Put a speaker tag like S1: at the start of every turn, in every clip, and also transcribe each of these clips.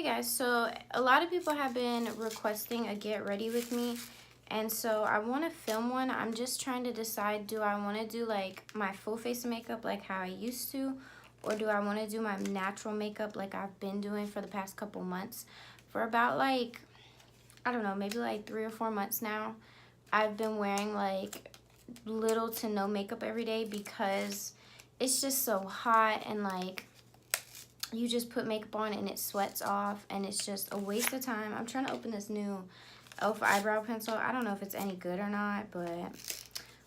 S1: Hey guys, so a lot of people have been requesting a get ready with me, and so I want to film one. I'm just trying to decide, do I want to do like my full face of makeup like how I used to, or do I want to do my natural makeup like I've been doing for the past couple months? For about like, I don't know, maybe like 3 or 4 months now, I've been wearing like little to no makeup every day because it's just so hot, and like you just put makeup on and it sweats off and it's just a waste of time. I'm trying to open this new e.l.f. eyebrow pencil. I don't know if it's any good or not, but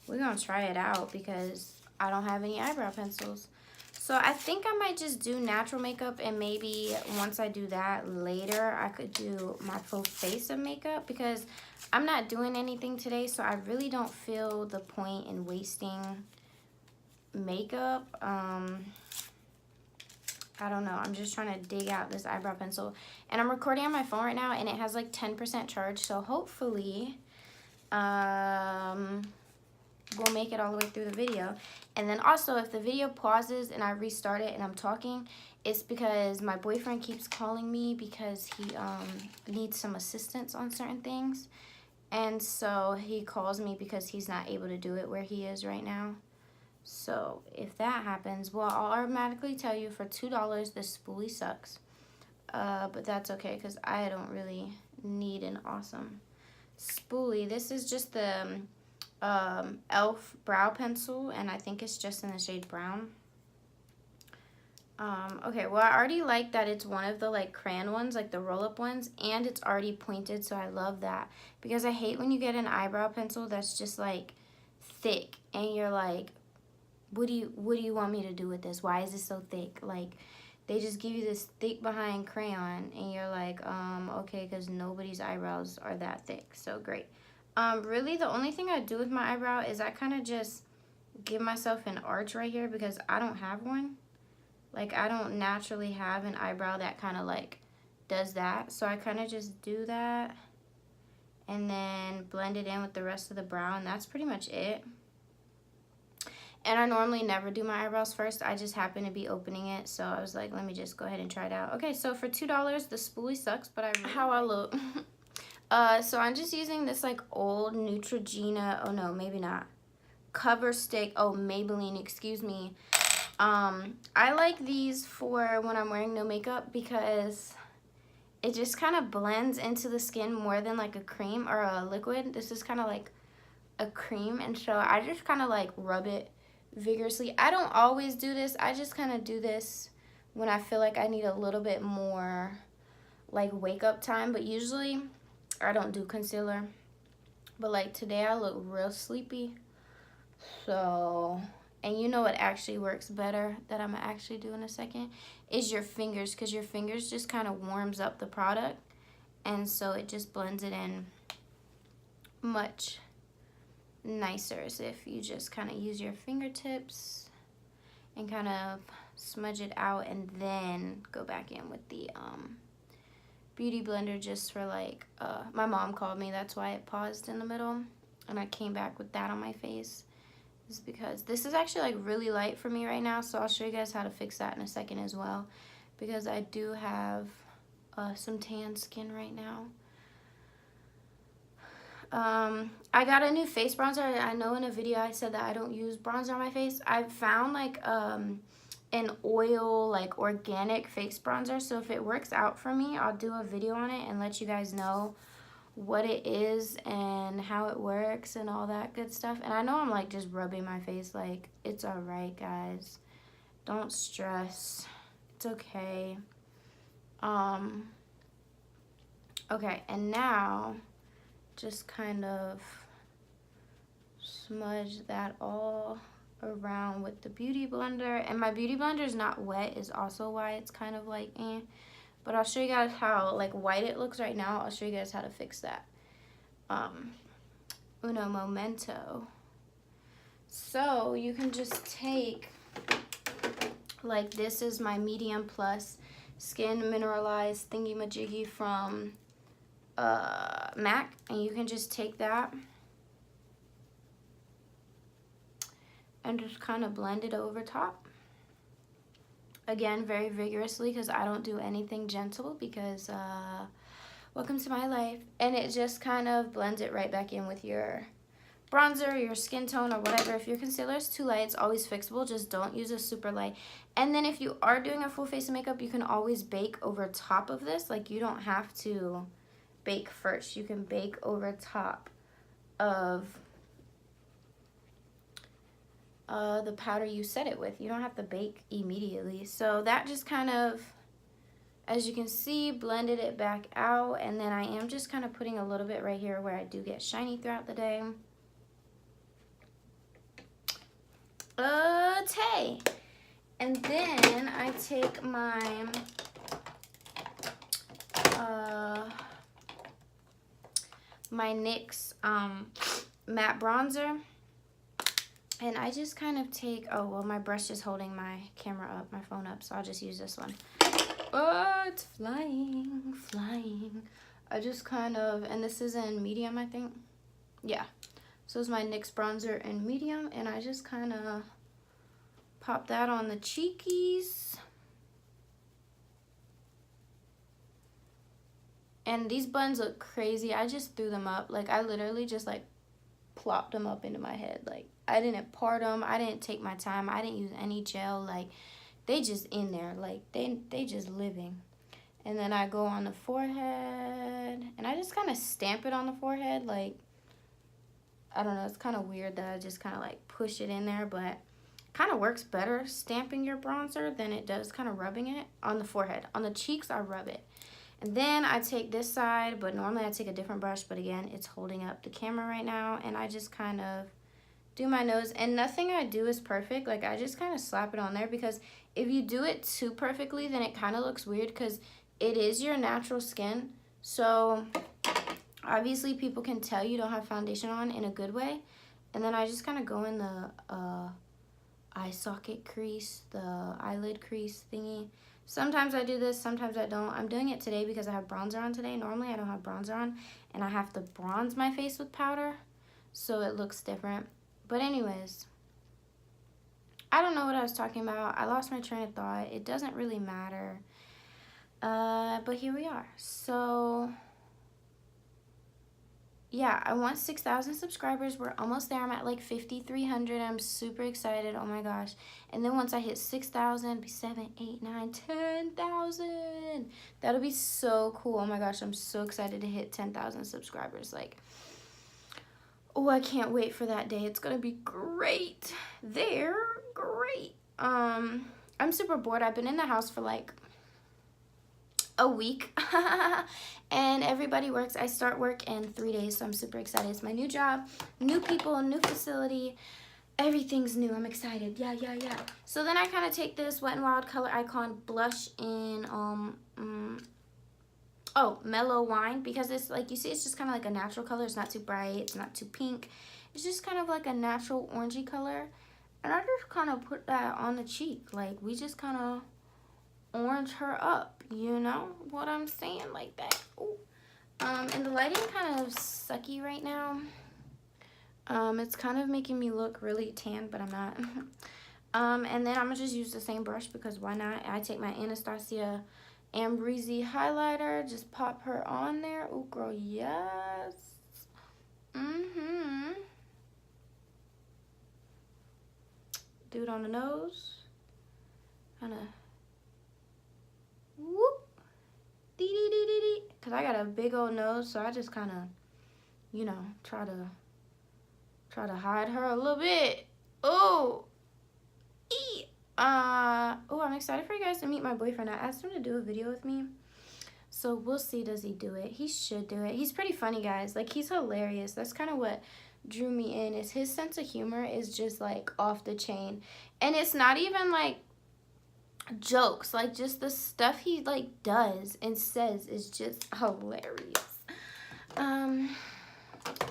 S1: we're gonna try it out because I don't have any eyebrow pencils. So I think I might just do natural makeup, and maybe once I do that later, I could do my full face of makeup because I'm not doing anything today, so I really don't feel the point in wasting makeup. I don't know. I'm just trying to dig out this eyebrow pencil. And I'm recording on my phone right now, and it has like 10% charge. So hopefully we'll make it all the way through the video. And then also, if the video pauses and I restart it and I'm talking, it's because my boyfriend keeps calling me because he needs some assistance on certain things. And so he calls me because he's not able to do it where he is right now. So if that happens, well, I'll automatically tell you for $2 this spoolie sucks. But that's okay because I don't really need an awesome spoolie. This is just the e.l.f. brow pencil, and I think it's just in the shade brown. Okay, well, I already like that it's one of the like crayon ones, like the roll-up ones, and it's already pointed, so I love that because I hate when you get an eyebrow pencil that's just like thick and you're like, what do you want me to do with this? Why is it so thick? Like, they just give you this thick behind crayon, and you're like, okay, because nobody's eyebrows are that thick. So great. Really, the only thing I do with my eyebrow is I kind of just give myself an arch right here because I don't have one. Like, I don't naturally have an eyebrow that kind of like does that. So I kind of just do that and then blend it in with the rest of the brow, and that's pretty much it. And I normally never do my eyebrows first. I just happen to be opening it, so I was like, let me just go ahead and try it out. Okay, so for $2, the spoolie sucks, but I really how I look. So I'm just using this like old Neutrogena. Oh no, maybe not. Cover Stick. Oh, Maybelline. Excuse me. I like these for when I'm wearing no makeup because it just kind of blends into the skin more than like a cream or a liquid. This is kind of like a cream, and so I just kind of like rub it vigorously. I don't always do this. I just kind of do this when I feel like I need a little bit more like wake up time, but usually I don't do concealer. But like today I look real sleepy. So, and you know what actually works better that I'm gonna actually do in a second is your fingers, because your fingers just kind of warms up the product, and so it just blends it in much nicer as if you just kind of use your fingertips and kind of smudge it out, and then go back in with the beauty blender just for like my mom called me, that's why it paused in the middle and I came back with that on my face, is because this is actually like really light for me right now, so I'll show you guys how to fix that in a second as well, because I do have some tan skin right now. I got a new face bronzer. I know in a video I said that I don't use bronzer on my face. I found like an oil, like organic face bronzer. So if it works out for me, I'll do a video on it and let you guys know what it is and how it works and all that good stuff. And I know I'm like just rubbing my face, like it's alright guys. Don't stress. It's okay. Okay, and now just kind of smudge that all around with the beauty blender. And my beauty blender is not wet, is also why it's kind of like but I'll show you guys how like white it looks right now. I'll show you guys how to fix that. Uno momento. So you can just take, like, this is my medium plus skin mineralized thingy majiggy from MAC, and you can just take that and just kind of blend it over top. again, very vigorously because I don't do anything gentle because welcome to my life. And it just kind of blends it right back in with your bronzer, your skin tone, or whatever. If your concealer is too light, it's always fixable. Just don't use a super light. And then if you are doing a full face of makeup, you can always bake over top of this. Like, you don't have to bake first. You can bake over top of the powder you set it with. You don't have to bake immediately. So that just kind of, as you can see, blended it back out. And then I am just kind of putting a little bit right here where I do get shiny throughout the day. Tay. And then I take my my NYX matte bronzer, and I just kind of take, oh well, my brush is holding my camera up, my phone up, so I'll just use this one. Oh, it's flying. I just kind of, and this is in medium, I think. Yeah. So it's my NYX bronzer in medium, and I just kind of pop that on the cheekies. And these buns look crazy. I just threw them up. Like, I literally just, like, plopped them up into my head. Like, I didn't part them. I didn't take my time. I didn't use any gel. Like, they just in there. Like, they just living. And then I go on the forehead. And I just kind of stamp it on the forehead. Like, I don't know. It's kind of weird that I just kind of, like, push it in there. But kind of works better stamping your bronzer than it does kind of rubbing it on the forehead. On the cheeks, I rub it. And then I take this side, but normally I take a different brush, but again, it's holding up the camera right now, and I just kind of do my nose, and nothing I do is perfect. Like, I just kind of slap it on there, because if you do it too perfectly, then it kind of looks weird, because it is your natural skin. So obviously people can tell you don't have foundation on in a good way. And then I just kind of go in the eye socket crease, the eyelid crease thingy. Sometimes I do this, sometimes I don't. I'm doing it today because I have bronzer on today. Normally I don't have bronzer on, and I have to bronze my face with powder, so it looks different. But anyways, I don't know what I was talking about. I lost my train of thought. It doesn't really matter. But here we are. So yeah, I want 6,000 subscribers. We're almost there. I'm at like 5,300. I'm super excited. Oh my gosh. And then once I hit 6,000, be 7, 8, 9, 10,000. That'll be so cool. Oh my gosh, I'm so excited to hit 10,000 subscribers. Like, oh, I can't wait for that day. It's gonna be great. They're great. I'm super bored. I've been in the house for like a week and everybody works. I start work in 3 days, so I'm super excited. It's my new job, new people, new facility, everything's new. I'm excited. Yeah. So then I kind of take this Wet n Wild Color Icon blush in Mellow Wine, because it's like, you see, it's just kind of like a natural color. It's not too bright, it's not too pink, it's just kind of like a natural orangey color. And I just kind of put that on the cheek. Like, we just kind of orange her up, you know what I'm saying, like that. Ooh. And the lighting kind of sucky right now. It's kind of making me look really tan, but I'm not. And then I'm gonna just use the same brush, because why not? I take my Anastasia Ambreezy highlighter, just pop her on there. Oh girl, yes. Do it on the nose, kind of whoop, dee dee dee dee dee. Cause I got a big old nose, so I just kind of, you know, try to hide her a little bit. Oh, I'm excited for you guys to meet my boyfriend. I asked him to do a video with me, so we'll see. Does he do it? He should do it. He's pretty funny, guys. Like, he's hilarious. That's kind of what drew me in, is his sense of humor is just like off the chain. And it's not even like jokes, like just the stuff he like does and says is just hilarious.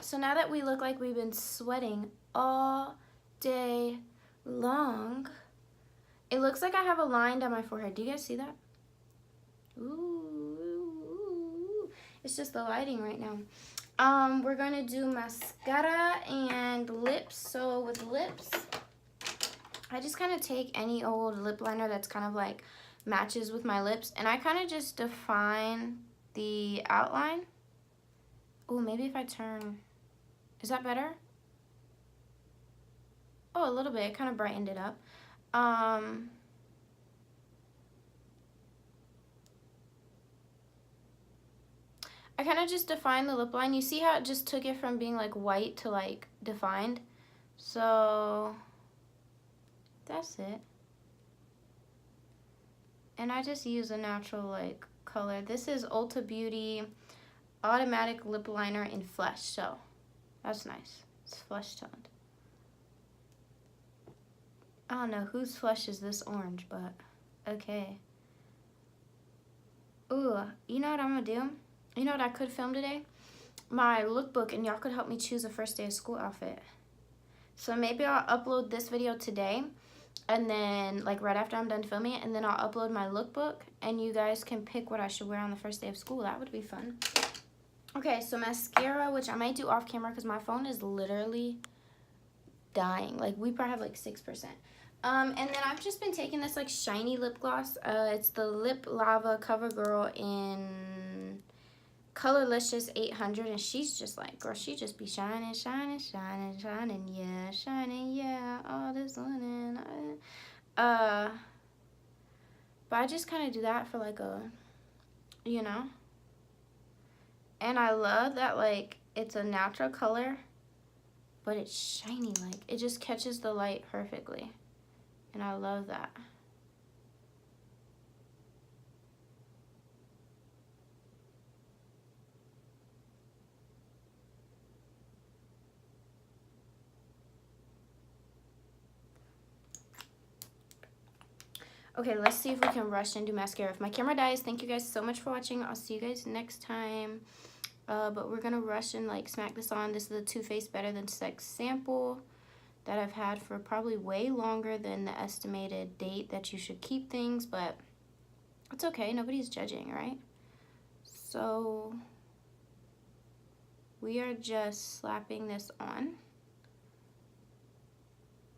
S1: So now that we look like we've been sweating all day long, it looks like I have a line down my forehead. Do you guys see that? Ooh, it's just the lighting right now. We're gonna do mascara and lips. So with lips, I just kind of take any old lip liner that's kind of like matches with my lips, and I kind of just define the outline. Oh, maybe if I turn, is that better? Oh, a little bit. It kind of brightened it up. I kind of just defined the lip line. You see how it just took it from being like white to like defined? So that's it. And I just use a natural like color. This is Ulta Beauty Automatic Lip Liner in Flesh. So that's nice. It's flesh toned. I don't know whose flesh is this orange, but okay. Ooh, you know what I'm gonna do? You know what I could film today? My lookbook, and y'all could help me choose a first day of school outfit. So maybe I'll upload this video today, and then like right after I'm done filming it, and then I'll upload my lookbook, and you guys can pick what I should wear on the first day of school. That would be fun. Okay, so mascara, which I might do off camera because my phone is literally dying. Like we probably have like 6%. And then I've just been taking this like shiny lip gloss. It's the Lip Lava CoverGirl in Colorlicious 800, and she's just like, girl, she just be shining, shining, shining, shining, yeah, shining, yeah, all this linen. But I just kind of do that for like a, you know, and I love that like it's a natural color, but it's shiny, like it just catches the light perfectly, and I love that. Okay, let's see if we can rush and do mascara. If my camera dies, thank you guys so much for watching. I'll see you guys next time. But we're gonna rush and like smack this on. This is the Too Faced Better Than Sex sample that I've had for probably way longer than the estimated date that you should keep things, but it's okay, nobody's judging, right? So we are just slapping this on.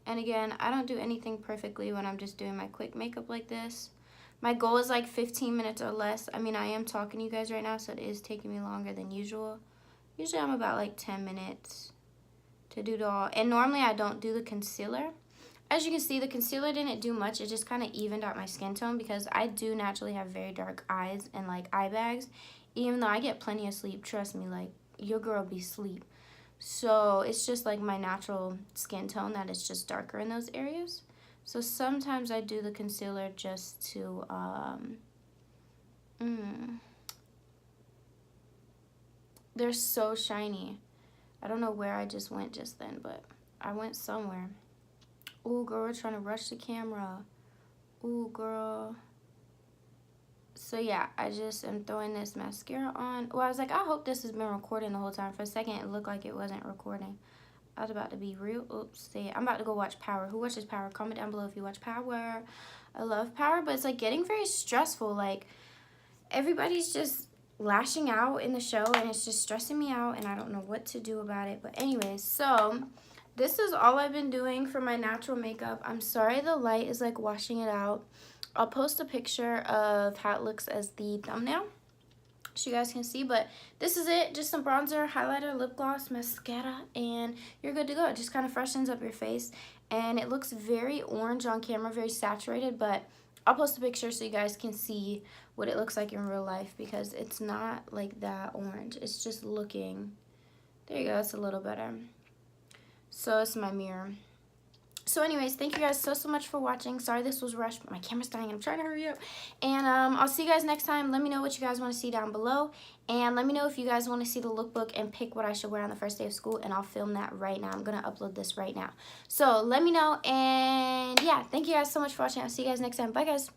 S1: And again, I don't do anything perfectly when I'm just doing my quick makeup like this. My goal is like 15 minutes or less. I mean, I am talking to you guys right now, so it is taking me longer than usual. Usually I'm about like 10 minutes to do it all. And normally I don't do the concealer. As you can see, the concealer didn't do much. It just kind of evened out my skin tone because I do naturally have very dark eyes and like eye bags. Even though I get plenty of sleep, trust me, like your girl be sleep. So it's just like my natural skin tone that is just darker in those areas. So sometimes I do the concealer just to, they're so shiny. I don't know where I just went just then, but I went somewhere. Ooh, girl, we're trying to rush the camera. Ooh, girl. So yeah, I just am throwing this mascara on. Well, I was like, I hope this has been recording the whole time. For a second, it looked like it wasn't recording. I was about to be real. Oops, I'm about to go watch Power. Who watches Power? Comment down below if you watch Power. I love Power, but it's like getting very stressful. Like everybody's just lashing out in the show, and it's just stressing me out, and I don't know what to do about it. But anyways, so this is all I've been doing for my natural makeup. I'm sorry the light is like washing it out. I'll post a picture of how it looks as the thumbnail so you guys can see, but this is it. Just some bronzer, highlighter, lip gloss, mascara, and you're good to go. It just kind of freshens up your face, and it looks very orange on camera, very saturated, but I'll post a picture so you guys can see what it looks like in real life because it's not like that orange. It's just looking, there you go, it's a little better. So it's my mirror. So anyways, thank you guys so much for watching. Sorry this was rushed, but my camera's dying. I'm trying to hurry up. And I'll see you guys next time. Let me know what you guys want to see down below. And let me know if you guys want to see the lookbook and pick what I should wear on the first day of school. And I'll film that right now. I'm going to upload this right now. So let me know. And yeah, thank you guys so much for watching. I'll see you guys next time. Bye, guys.